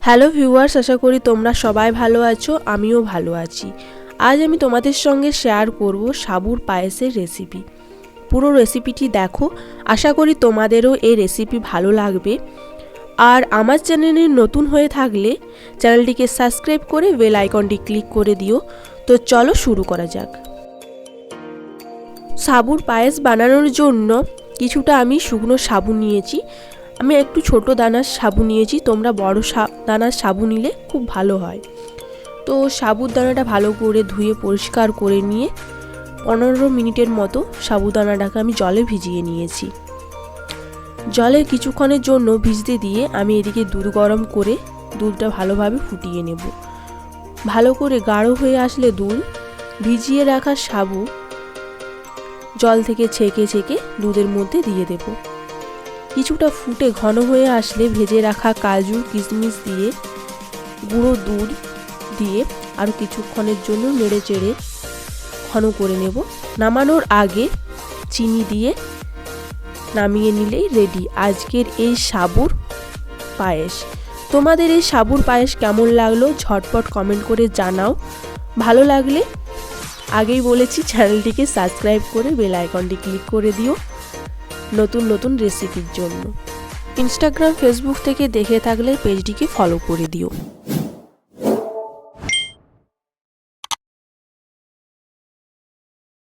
Hello viewers, আশা করি তোমরা সবাই ভালো আছো, আমিও ভালো আছি। আজ আমি তোমাদের সঙ্গে শেয়ার করব সাবুর পায়েসের রেসিপি। পুরো রেসিপিটি দেখো, আশা করি তোমাদেরও এই রেসিপি ভালো লাগবে। আর আমার চ্যানেলে নতুন হয়ে থাকলে চ্যানেলটিকে সাবস্ক্রাইব করে বেল আইকনটি ক্লিক করে দিও। তো চলো শুরু করা যাক। সাবুর পায়েস বানানোর জন্য কিছুটা আমি শুকনো সাবু নিয়েছি। আমি একটু ছোট দানার সাবু নিয়েছি, তোমরা বড় দানার সাবু নিলে খুব ভালো হয়। তো সাবুর দানাটা ভালো করে ধুয়ে পরিষ্কার করে নিয়ে 15 মিনিটের মতো সাবুদানাটাকে আমি জলে ভিজিয়ে নিয়েছি। জলে কিছুক্ষণের জন্য ভিজতে দিয়ে আমি এদিকে দুধ গরম করে দুধটা ভালোভাবে ফুটিয়ে নেব। ভালো করে গাঢ় হয়ে আসলে দুধ, ভিজিয়ে রাখা সাবু জল থেকে ছেঁকে ছেঁকে দুধের মধ্যে দিয়ে দেব। কিছুটা ফুটে ঘন হয়ে আসলে ভেজে রাখা কাজু কিশমিশ দিয়ে গুঁড়ো দুধ দিয়ে আরও কিছুক্ষণের জন্য নেড়ে চেড়ে ঘন করে নেব। নামানোর আগে চিনি দিয়ে নামিয়ে নিলেই রেডি আজকের এই সাবুর পায়েস। তোমাদের এই সাবুর পায়েস কেমন লাগলো ঝটপট কমেন্ট করে জানাও। ভালো লাগলে আগেই বলেছি চ্যানেলটিকে সাবস্ক্রাইব করে বেল আইকনটি ক্লিক করে দিও নতুন নতুন রেসিপির জন্য। ইনস্টাগ্রাম ফেসবুক থেকে দেখে থাকলে পেজটিকে ফলো করে দিও।